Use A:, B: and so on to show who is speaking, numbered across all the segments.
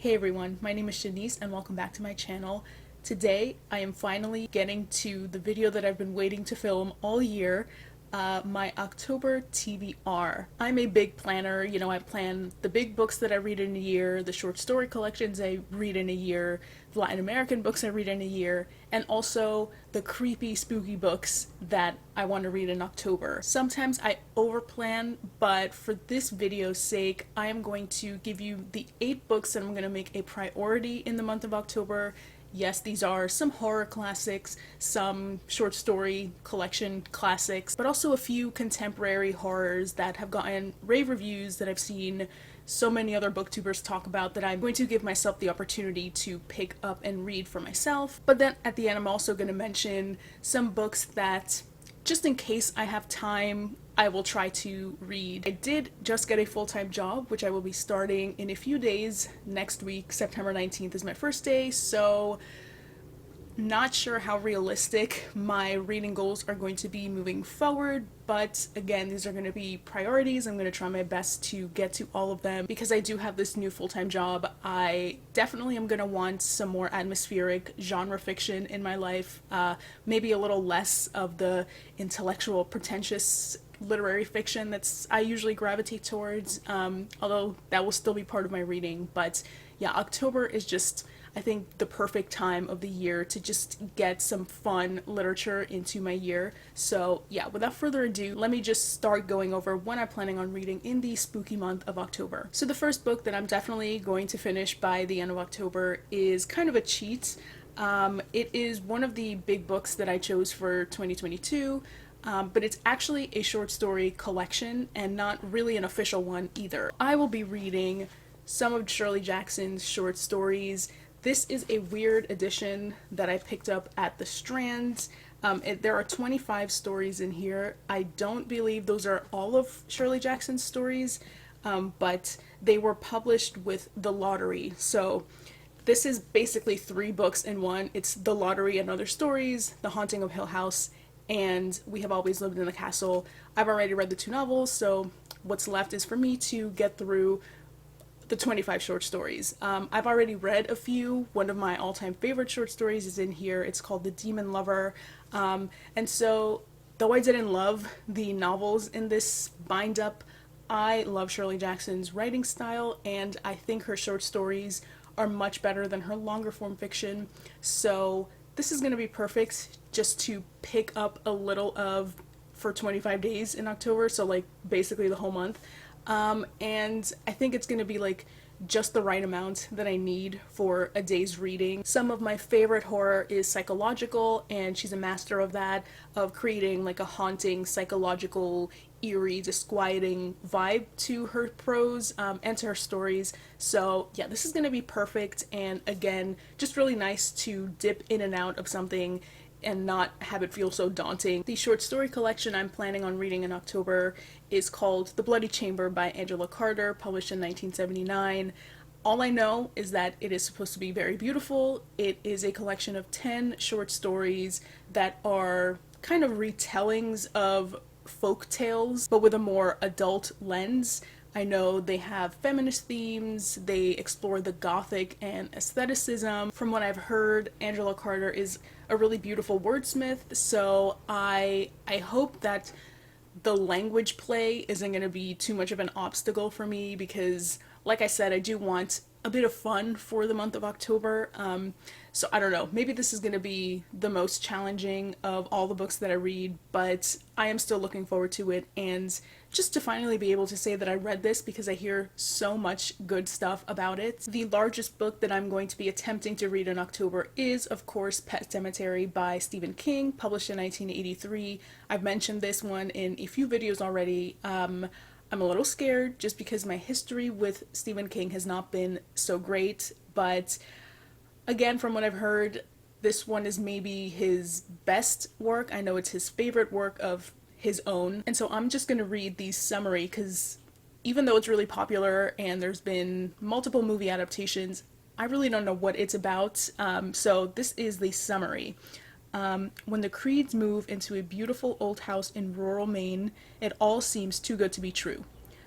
A: Hey everyone, my name is Shanice and welcome back to my channel. Today I am finally getting to the video that I've been waiting to film all year, my October TBR. I'm a big planner, I plan the big books that I read in a year, the short story collections I read in a year, the Latin American books I read in a year, and also the creepy, spooky books that I want to read in October. Sometimes I overplan, but for this video's sake, I am going to give you the 8 books that I'm going to make a priority in the month of October. Yes, these are some horror classics, some short story collection classics, but also a few contemporary horrors that have gotten rave reviews that I've seen so many other booktubers talk about that I'm going to give myself the opportunity to pick up and read for myself. But then at the end, I'm also going to mention some books that, just in case I have time, I will try to read. I did just get a full-time job, which I will be starting in a few days. Next week, September 19th is my first day, so not sure how realistic my reading goals are going to be moving forward, but again, these are going to be priorities. I'm going to try my best to get to all of them because I do have this new full-time job. I definitely am going to want some more atmospheric genre fiction in my life, maybe a little less of the intellectual, pretentious literary fiction that's I usually gravitate towards, although that will still be part of my reading. But yeah, October is just, I think, the perfect time of the year to just get some fun literature into my year. So yeah, without further ado, let me just start going over what I'm planning on reading in the spooky month of October. So the first book that I'm definitely going to finish by the end of October is kind of a cheat. It is one of the big books that I chose for 2022. But it's actually a short story collection and not really an official one either. I will be reading some of Shirley Jackson's short stories. This is a weird edition that I picked up at the Strand. There are 25 stories in here. I don't believe those are all of Shirley Jackson's stories, but they were published with The Lottery. So this is basically 3 books in one. It's The Lottery and Other Stories, The Haunting of Hill House, and We Have Always Lived in the Castle. I've already read the 2 novels, so what's left is for me to get through the 25 short stories. I've already read a few. One of my all-time favorite short stories is in here. It's called The Demon Lover. And so, though I didn't love the novels in this bind-up, I love Shirley Jackson's writing style, and I think her short stories are much better than her longer form fiction. So this is going to be perfect just to pick up a little of for 25 days in October, so like basically the whole month. And I think it's going to be like just the right amount that I need for a day's reading. Some of my favorite horror is psychological, and she's a master of that, of creating like a haunting, psychological, eerie, disquieting vibe to her prose, and to her stories. So yeah, this is going to be perfect, and again, just really nice to dip in and out of something and not have it feel so daunting. The short story collection I'm planning on reading in October is called The Bloody Chamber by Angela Carter, published in 1979. All I know is that it is supposed to be very beautiful. It is a collection of 10 short stories that are kind of retellings of folk tales, but with a more adult lens. I know they have feminist themes, they explore the gothic and aestheticism. From what I've heard, Angela Carter is a really beautiful wordsmith, so I hope that the language play isn't going to be too much of an obstacle for me because, like I said, I do want a bit of fun for the month of October. So I don't know, maybe this is going to be the most challenging of all the books that I read, but I am still looking forward to it, and just to finally be able to say that I read this because I hear so much good stuff about it. The largest book that I'm going to be attempting to read in October is, of course, Pet Sematary by Stephen King, published in 1983. I've mentioned this one in a few videos already. I'm a little scared just because my history with Stephen King has not been so great, but again, from what I've heard, this one is maybe his best work. I know it's his favorite work of his own, and so I'm just going to read the summary because even though it's really popular and there's been multiple movie adaptations, I really don't know what it's about, so this is the summary. When the Creeds move into a beautiful old house in rural Maine, it all seems too good to be true.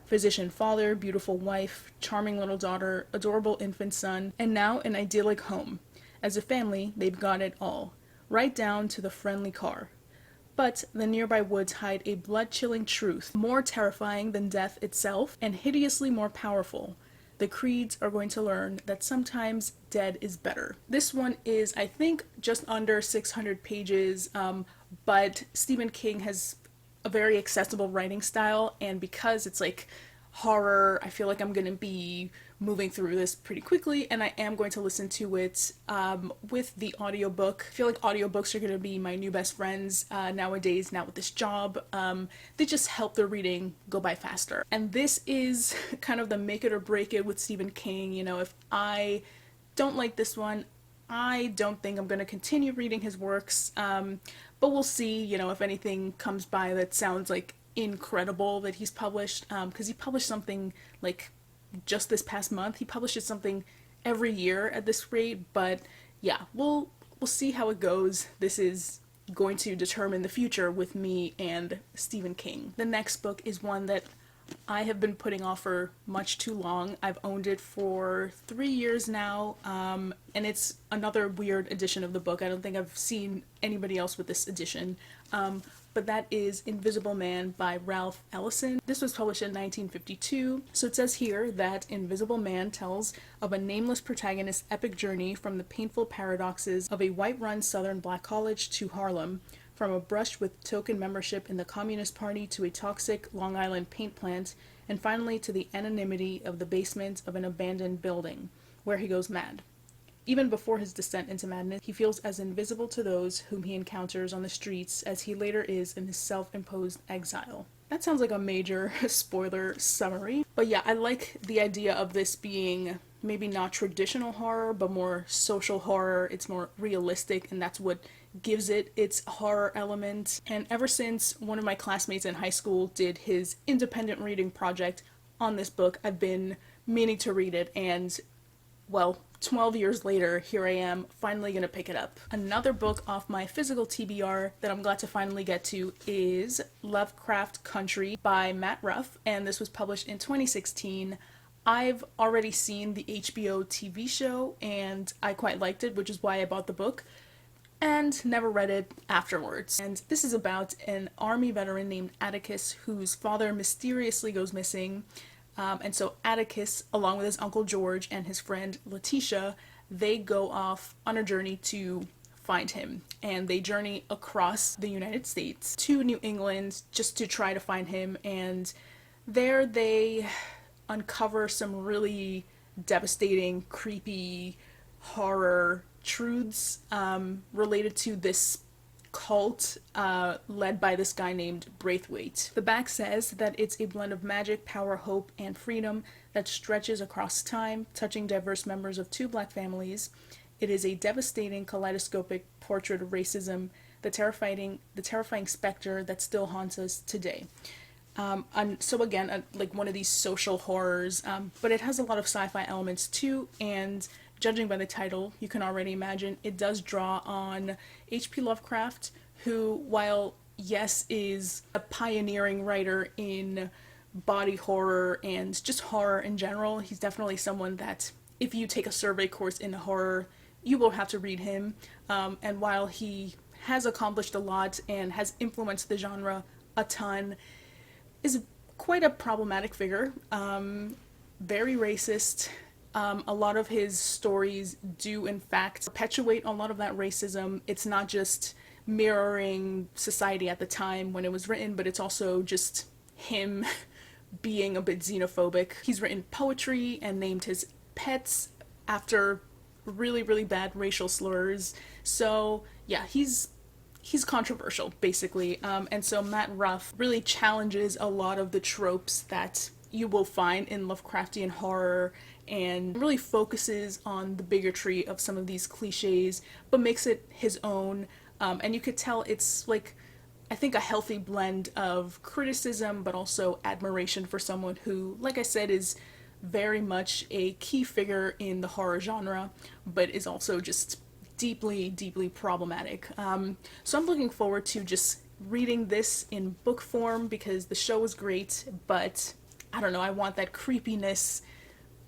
A: physician father, beautiful wife, charming little daughter, adorable infant son, and now an idyllic home. As a family, they've got it all, right down to the friendly car. But the nearby woods hide a blood-chilling truth, more terrifying than death itself, and hideously more powerful. The Creeds are going to learn that sometimes dead is better. This one is, I think, just under 600 pages, but Stephen King has a very accessible writing style, and because it's like horror, I feel like I'm gonna be moving through this pretty quickly, and I am going to listen to it with the audiobook. I feel like audiobooks are gonna be my new best friends nowadays, now with this job. They just help the reading go by faster. And this is kind of the make it or break it with Stephen King. You know, if I don't like this one, I don't think I'm going to continue reading his works, but we'll see, you know, if anything comes by that sounds like incredible that he's published, because he published something like just this past month. He publishes something every year at this rate, but yeah, we'll see how it goes. This is going to determine the future with me and Stephen King. The next book is one that I have been putting off for much too long. I've owned it for 3 years now, and it's another weird edition of the book. I don't think I've seen anybody else with this edition, but that is Invisible Man by Ralph Ellison. This was published in 1952, so it says here that Invisible Man tells of a nameless protagonist's epic journey from the painful paradoxes of a white-run southern black college to Harlem, from a brush with token membership in the Communist Party to a toxic Long Island paint plant, and finally to the anonymity of the basement of an abandoned building, where he goes mad. Even before his descent into madness, he feels as invisible to those whom he encounters on the streets as he later is in his self-imposed exile. That sounds like a major spoiler summary, but yeah, I like the idea of this being maybe not traditional horror, but more social horror. It's more realistic, and that's what gives it its horror element. And ever since one of my classmates in high school did his independent reading project on this book, I've been meaning to read it, and well, 12 years later, here I am, finally gonna pick it up. Another book off my physical TBR that I'm glad to finally get to is Lovecraft Country by Matt Ruff, and this was published in 2016. I've already seen the HBO TV show, and I quite liked it, which is why I bought the book, and never read it afterwards. And this is about an army veteran named Atticus whose father mysteriously goes missing. And so Atticus, along with his uncle George and his friend Letitia, they go off on a journey to find him. And they journey across the United States to New England just to try to find him. And there they uncover some really devastating, creepy horror truths related to this cult led by this guy named Braithwaite. The back says that it's a blend of magic, power, hope, and freedom that stretches across time, touching diverse members of two black families. It is a devastating, kaleidoscopic portrait of racism, the terrifying specter that still haunts us today. And so again, like one of these social horrors, but it has a lot of sci-fi elements too, and judging by the title, you can already imagine it does draw on H.P. Lovecraft, who, while yes, is a pioneering writer in body horror and just horror in general, he's definitely someone that if you take a survey course in horror, you will have to read him. And while he has accomplished a lot and has influenced the genre a ton, is quite a problematic figure, very racist. A lot of his stories do in fact perpetuate a lot of that racism. It's not just mirroring society at the time when it was written, but it's also just him being a bit xenophobic. He's written poetry and named his pets after really, really bad racial slurs. So yeah, he's controversial, basically. And so Matt Ruff really challenges a lot of the tropes that you will find in Lovecraftian horror and really focuses on the bigotry of some of these cliches, but makes it his own. And you could tell it's like, I think, a healthy blend of criticism, but also admiration for someone who, like I said, is very much a key figure in the horror genre, but is also just deeply, deeply problematic. So I'm looking forward to just reading this in book form because the show was great, but I don't know, I want that creepiness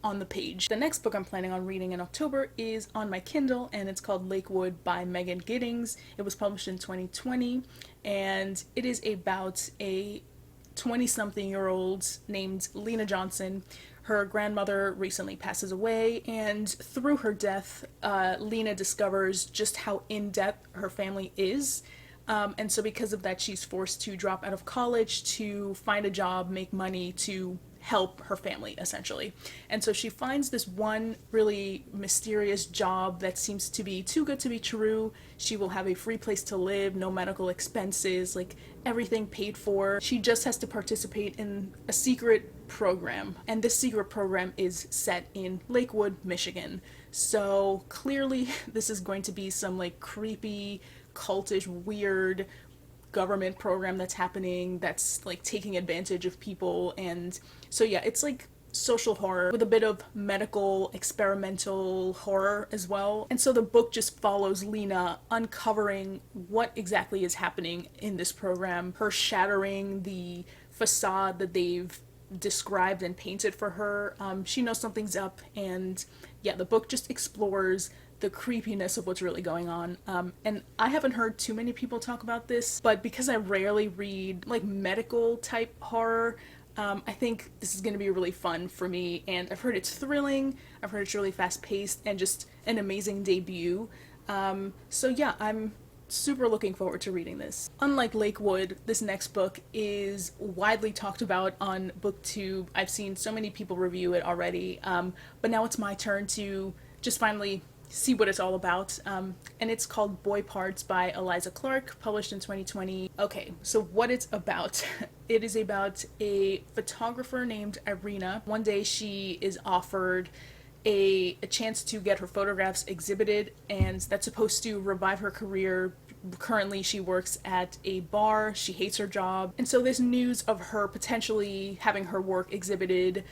A: on the page. The next book I'm planning on reading in October is on my Kindle, and it's called Lakewood by Megan Giddings. It was published in 2020, and it is about a 20-something-year-old named Lena Johnson. Her grandmother recently passes away, and through her death, Lena discovers just how in-depth her family is. And so because of that, she's forced to drop out of college to find a job, make money to help her family, essentially. And so she finds this one really mysterious job that seems to be too good to be true. She will have a free place to live, no medical expenses, like everything paid for. She just has to participate in a secret program. And this secret program is set in Lakewood, Michigan. So clearly this is going to be some like creepy, cultish, weird government program that's happening that's like taking advantage of people. And so yeah, it's like social horror with a bit of medical experimental horror as well. And so the book just follows Lena uncovering what exactly is happening in this program, her shattering the facade that they've described and painted for her. She knows something's up, and yeah, the book just explores the creepiness of what's really going on. And I haven't heard too many people talk about this, but because I rarely read like medical type horror, I think this is going to be really fun for me. And I've heard it's thrilling, I've heard it's really fast paced, and just an amazing debut. So yeah, I'm super looking forward to reading this. Unlike Lakewood, this next book is widely talked about on BookTube. I've seen so many people review it already, but now it's my turn to just finally see what it's all about. And it's called Boy Parts by Eliza Clark, published in 2020. Okay, so what it's about. It is about a photographer named Irina. One day she is offered a chance to get her photographs exhibited, and that's supposed to revive her career. Currently she works at a bar, she hates her job, and so this news of her potentially having her work exhibited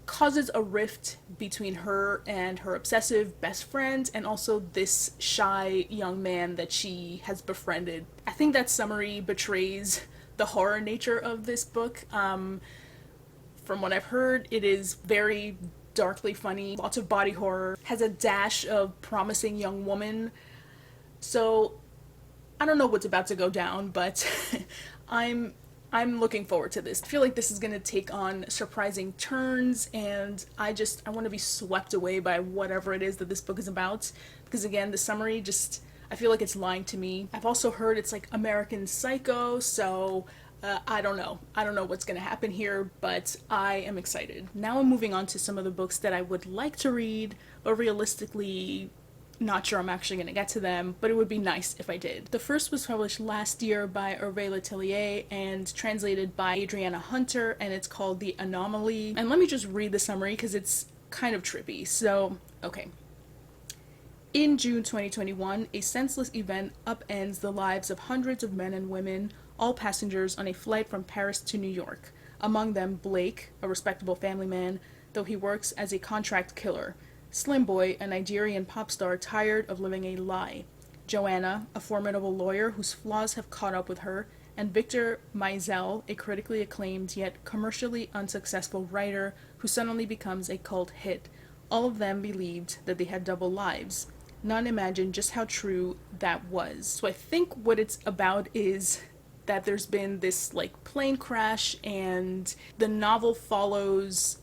A: causes a rift between her and her obsessive best friend, and also this shy young man that she has befriended. I think that summary betrays the horror nature of this book. From what I've heard, it is very darkly funny, lots of body horror, has a dash of promising young woman. So I don't know what's about to go down, but I'm looking forward to this. I feel like this is going to take on surprising turns, and I want to be swept away by whatever it is that this book is about, because again, the summary just, I feel like it's lying to me. I've also heard it's like American Psycho, so I don't know what's going to happen here, but I am excited. Now I'm moving on to some of the books that I would like to read, but realistically not sure I'm actually going to get to them, but it would be nice if I did. The first was published last year by Hervé Letellier and translated by Adriana Hunter, and it's called The Anomaly. And let me just read the summary because it's kind of trippy. So, okay. In June 2021, a senseless event upends the lives of hundreds of men and women, all passengers on a flight from Paris to New York. Among them, Blake, a respectable family man, though he works as a contract killer. Slim Boy, a Nigerian pop star tired of living a lie. Joanna, a formidable lawyer whose flaws have caught up with her. And Victor Maisel, a critically acclaimed yet commercially unsuccessful writer who suddenly becomes a cult hit. All of them believed that they had double lives. None imagined just how true that was. So I think what it's about is that there's been this like plane crash, and the novel follows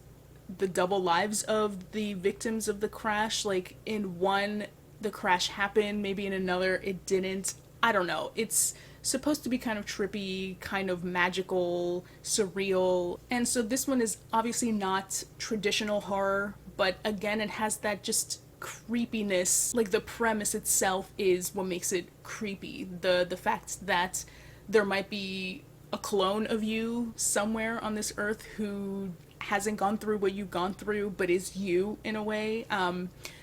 A: the double lives of the victims of the crash. Like in one, the crash happened, maybe in another it didn't. I don't know. It's supposed to be kind of trippy, kind of magical, surreal. And so this one is obviously not traditional horror, but again, it has that just creepiness. Like the premise itself is what makes it creepy. The fact that there might be a clone of you somewhere on this earth who hasn't gone through what you've gone through, but is you in a way.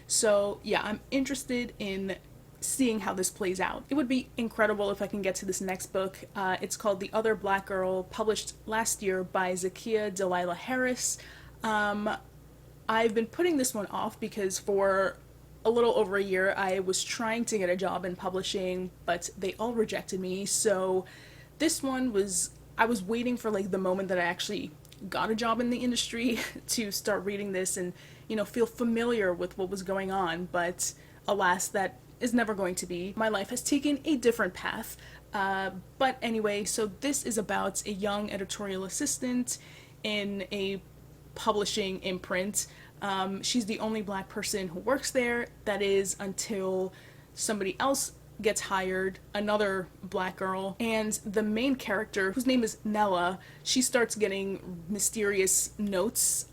A: So yeah, I'm interested in seeing how this plays out. It would be incredible if I can get to this next book. It's called The Other Black Girl, published last year by Zakiya Delilah Harris. I've been putting this one off because for a little over a year I was trying to get a job in publishing, but they all rejected me. So this one was, I was waiting for like the moment that I actually got a job in the industry to start reading this and, feel familiar with what was going on. But alas, that is never going to be. My life has taken a different path. But anyway, so this is about a young editorial assistant in a publishing imprint. She's the only black person who works there. That is until somebody else gets hired, another black girl, and the main character, whose name is Nella, she starts getting mysterious notes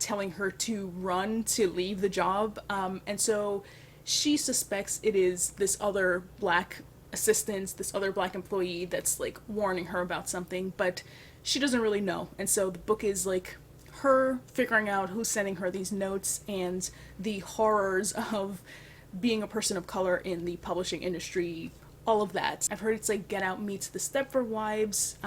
A: telling her to run, to leave the job, and so she suspects it is this other black assistant, this other black employee that's like warning her about something, but she doesn't really know. And so the book is like her figuring out who's sending her these notes and the horrors of being a person of color in the publishing industry, all of that. I've heard it's like Get Out meets The Stepford Wives.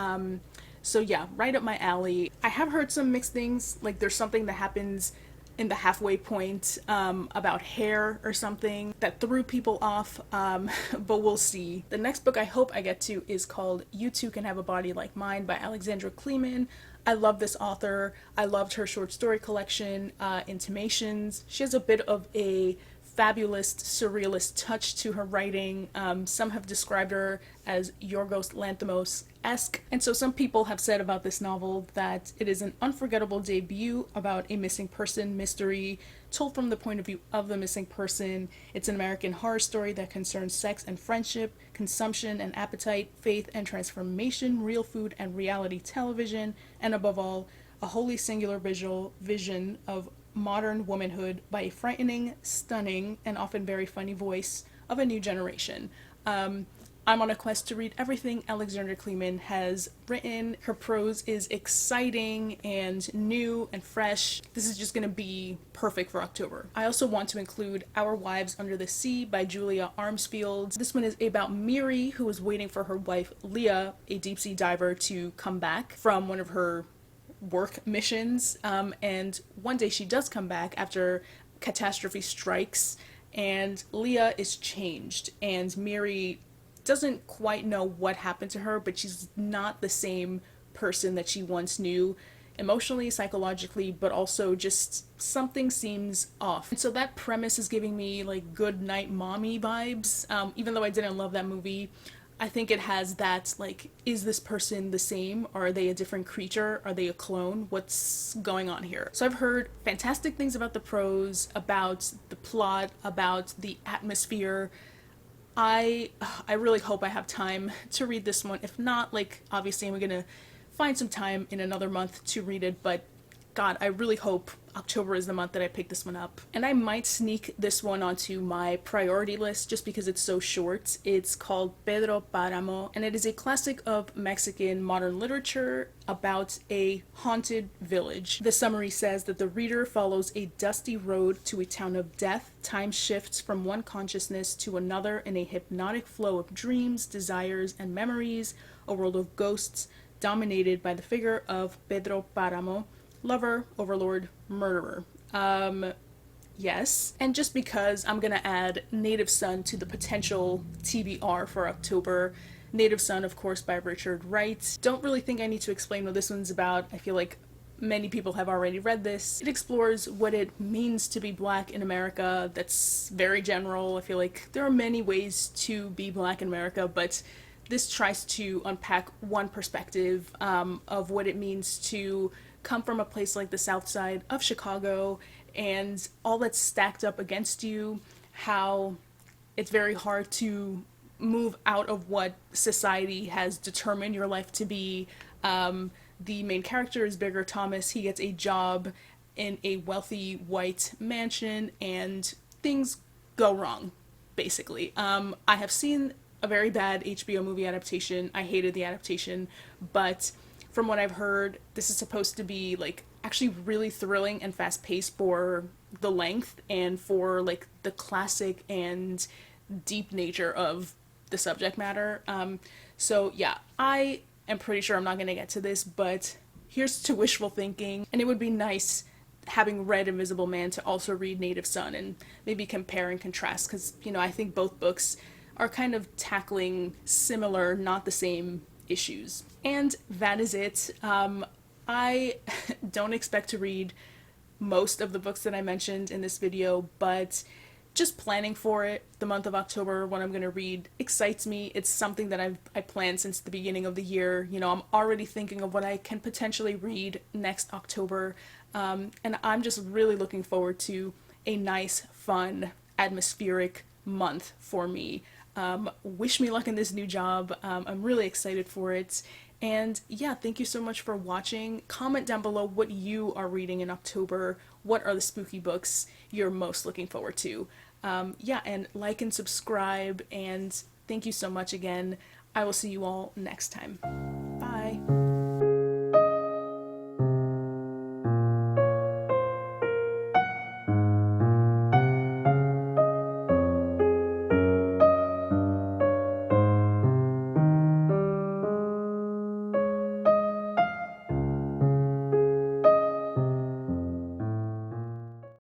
A: So yeah, right up my alley. I have heard some mixed things, like there's something that happens in the halfway point about hair or something that threw people off, but we'll see. The next book I hope I get to is called You Too Can Have a Body Like Mine by Alexandra Kleeman. I love this author. I loved her short story collection, Intimations. She has a bit of a fabulous surrealist touch to her writing. Some have described her as Yorgos Lanthimos-esque, and so some people have said about this novel that it is an unforgettable debut about a missing person mystery told from the point of view of the missing person. It's an American horror story that concerns sex and friendship, consumption and appetite, faith and transformation, real food and reality television, and above all, a wholly singular vision of modern womanhood by a frightening, stunning, and often very funny voice of a new generation. I'm on a quest to read everything Alexandra Kleeman has written. Her prose is exciting and new and fresh. This is just going to be perfect for October. I also want to include Our Wives Under the Sea by Julia Armsfield. This one is about Miri, who is waiting for her wife Leah, a deep sea diver, to come back from one of her work missions, and one day she does come back after catastrophe strikes, and Leah is changed, and Miri doesn't quite know what happened to her, but she's not the same person that she once knew, emotionally, psychologically, but also just something seems off. And so that premise is giving me like Good Night Mommy vibes. Even though I didn't love that movie, I think it has that, like, is this person the same? Or are they a different creature? Are they a clone? What's going on here? So I've heard fantastic things about the prose, about the plot, about the atmosphere. I really hope I have time to read this one. If not, like, obviously I'm gonna find some time in another month to read it, but God, I really hope October is the month that I pick this one up. And I might sneak this one onto my priority list just because it's so short. It's called Pedro Páramo, and it is a classic of Mexican modern literature about a haunted village. The summary says that the reader follows a dusty road to a town of death. Time shifts from one consciousness to another in a hypnotic flow of dreams, desires, and memories, a world of ghosts dominated by the figure of Pedro Páramo, lover, overlord, murderer. Yes. And just because I'm gonna add Native Son to the potential TBR for October. Native Son, of course, by Richard Wright. Don't really think I need to explain what this one's about. I feel like many people have already read this. It explores what it means to be black in America. That's very general. I feel like there are many ways to be black in America, but this tries to unpack one perspective of what it means to come from a place like the South Side of Chicago and all that's stacked up against you, how it's very hard to move out of what society has determined your life to be. The main character is Bigger Thomas. He gets a job in a wealthy white mansion and things go wrong, basically. I have seen a very bad HBO movie adaptation. I hated the adaptation, but from what I've heard, this is supposed to be like actually really thrilling and fast paced for the length and for like the classic and deep nature of the subject matter. So yeah, I am pretty sure I'm not gonna get to this, but here's to wishful thinking. And it would be nice, having read Invisible Man, to also read Native Son and maybe compare and contrast, because I think both books are kind of tackling similar, not the same issues. And that is it. I don't expect to read most of the books that I mentioned in this video, but just planning for it, the month of October, what I'm going to read, excites me. It's something that I planned since the beginning of the year. You know, I'm already thinking of what I can potentially read next October, and I'm just really looking forward to a nice, fun, atmospheric month for me. Wish me luck in this new job. I'm really excited for it. And yeah, thank you so much for watching. Comment down below what you are reading in October. What are the spooky books you're most looking forward to? Yeah, and like and subscribe. And thank you so much again. I will see you all next time.